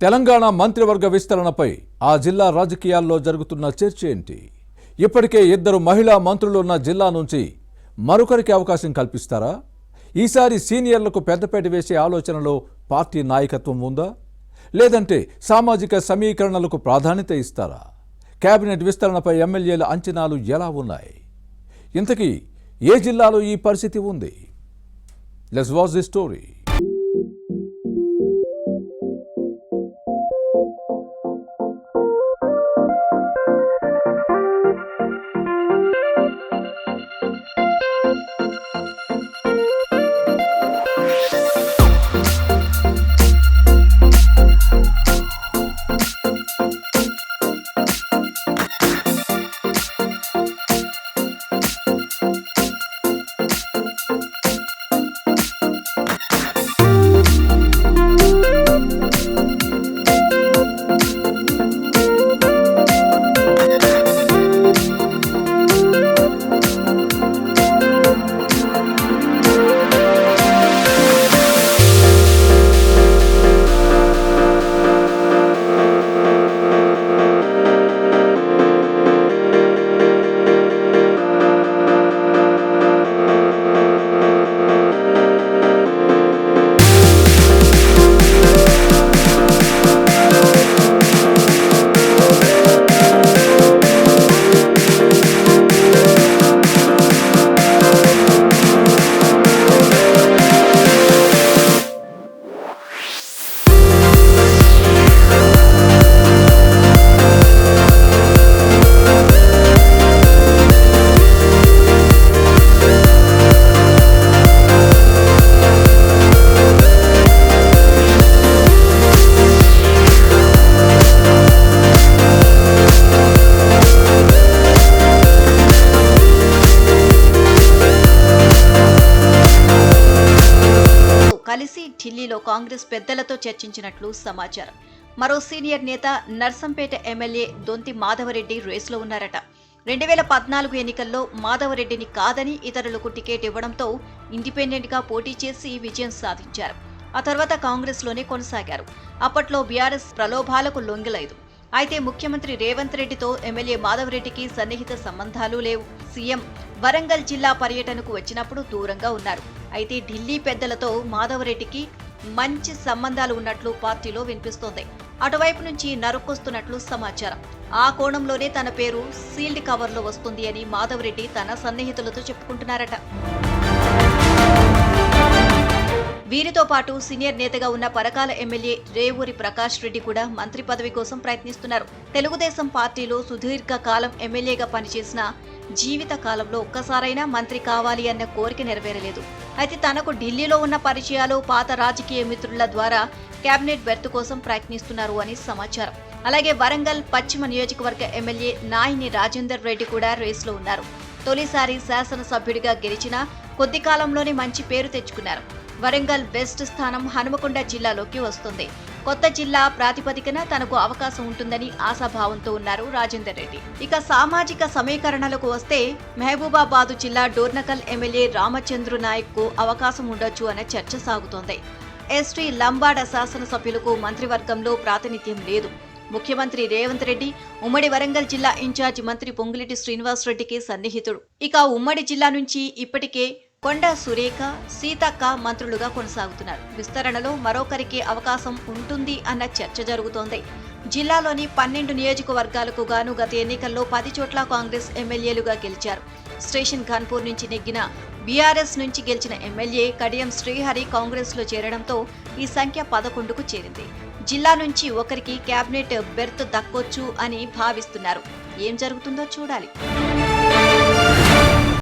తెలంగాణ మంత్రివర్గ విస్తరణపై ఆ జిల్లా రాజకీయాల్లో జరుగుతున్న చర్చ ఏంటి? ఇప్పటికే 2 మహిళా మంత్రులు ఉన్న జిల్లా నుంచి మరొకరికి అవకాశం కల్పిస్తారా? ఈసారి సీనియర్లకు పెద్దపేట వేసే ఆలోచనలో పార్టీ నాయకత్వం ఉందా? లేదంటే సామాజిక సమీకరణలకు ప్రాధాన్యత ఇస్తారా? కేబినెట్ విస్తరణపై ఎమ్మెల్యేల అంచనాలు ఎలా ఉన్నాయి? ఇంతకీ ఏ జిల్లాలో ఈ పరిస్థితి ఉంది? Let's watch the story. కలిసి ఢిల్లీలో కాంగ్రెస్ పెద్దలతో చర్చించినట్లు సమాచారం. మరో సీనియర్ నేత నర్సంపేట ఎమ్మెల్యే దొంతి మాధవరెడ్డి రేసులో ఉన్నారట. 2014 ఎన్నికల్లో మాధవరెడ్డిని కాదని ఇతరులకు టికెట్ ఇవ్వడంతో ఇండిపెండెంట్ గా పోటీ చేసి విజయం సాధించారు. ఆ తర్వాత కాంగ్రెస్ లోనే కొనసాగారు. అప్పట్లో బీఆర్ఎస్ ప్రలోభాలకు లొంగలేదు. అయితే ముఖ్యమంత్రి రేవంత్ రెడ్డితో ఎమ్మెల్యే మాధవరెడ్డికి సన్నిహిత సంబంధాలు లేవు. సీఎం వరంగల్ జిల్లా పర్యటనకు వచ్చినప్పుడు దూరంగా ఉన్నారు. అయితే ఢిల్లీ పెద్దలతో మాధవరెడ్డికి మంచి సంబంధాలు ఉన్నట్లు పార్టీలో వినిపిస్తోంది. అటువైపు నుంచి నరుక్కొస్తున్నట్లు సమాచారం. ఆ కోణంలోనే తన పేరు సీల్డ్ కవర్లో వస్తుంది అని మాధవరెడ్డి తన సన్నిహితులతో చెప్పుకుంటున్నారట. వీరితో పాటు సీనియర్ నేతగా ఉన్న పరకాల ఎమ్మెల్యే రేవూరి ప్రకాష్ రెడ్డి కూడా మంత్రి పదవి కోసం ప్రయత్నిస్తున్నారు. తెలుగుదేశం పార్టీలో సుదీర్ఘ కాలం ఎమ్మెల్యేగా పనిచేసిన జీవిత కాలంలో ఒక్కసారైనా మంత్రి కావాలి అన్న కోరిక నెరవేరలేదు. అయితే తనకు ఢిల్లీలో ఉన్న పరిచయాలు, పాత రాజకీయ మిత్రుల ద్వారా కేబినెట్ బెర్త్ కోసం ప్రయత్నిస్తున్నారు అని సమాచారం. అలాగే వరంగల్ పశ్చిమ నియోజకవర్గ ఎమ్మెల్యే నాయిని రాజేందర్ రెడ్డి కూడా రేసులో ఉన్నారు. తొలిసారి శాసనసభ్యుడిగా గెలిచిన కొద్ది కాలంలోనే మంచి పేరు తెచ్చుకున్నారు. వరంగల్ వెస్ట్ స్థానం హనుమకొండ జిల్లాలోకి వస్తుంది. కొత్త జిల్లా ప్రాతిపదికన తనకు అవకాశం ఉంటుందని ఆశాభావంతో ఉన్నారు రాజేందర్ రెడ్డి. ఇక సామాజిక సమీకరణలకు వస్తే మహబూబాబాద్ జిల్లా డోర్నకల్ ఎమ్మెల్యే రామచంద్రు నాయక్ కు అవకాశం ఉండొచ్చు అనే చర్చ సాగుతోంది. ఎస్టీ లంబాడ శాసనసభ్యులకు మంత్రివర్గంలో ప్రాతినిధ్యం లేదు. ముఖ్యమంత్రి రేవంత్ రెడ్డి ఉమ్మడి వరంగల్ జిల్లా ఇన్ఛార్జి మంత్రి పొంగులేటి శ్రీనివాస్ రెడ్డికి సన్నిహితుడు. ఇక ఉమ్మడి జిల్లా నుంచి ఇప్పటికే కొండా సురేఖ, సీతక్క మంత్రులుగా కొనసాగుతున్నారు. విస్తరణలో మరొకరికి అవకాశం ఉంటుంది అన్న చర్చ జరుగుతోంది. జిల్లాలోని 12 నియోజకవర్గాలకు గాను గత ఎన్నికల్లో 10 చోట్ల కాంగ్రెస్ ఎమ్మెల్యేలుగా గెలిచారు. స్టేషన్ ఖాన్పూర్ నుంచి నెగ్గిన బీఆర్ఎస్ నుంచి గెలిచిన ఎమ్మెల్యే కడియం శ్రీహరి కాంగ్రెస్ లో చేరడంతో ఈ సంఖ్య 11కు చేరింది. జిల్లా నుంచి ఒకరికి కేబినెట్ బెర్త్ దక్కొచ్చు అని భావిస్తున్నారు. ఏం జరుగుతుందో చూడాలి.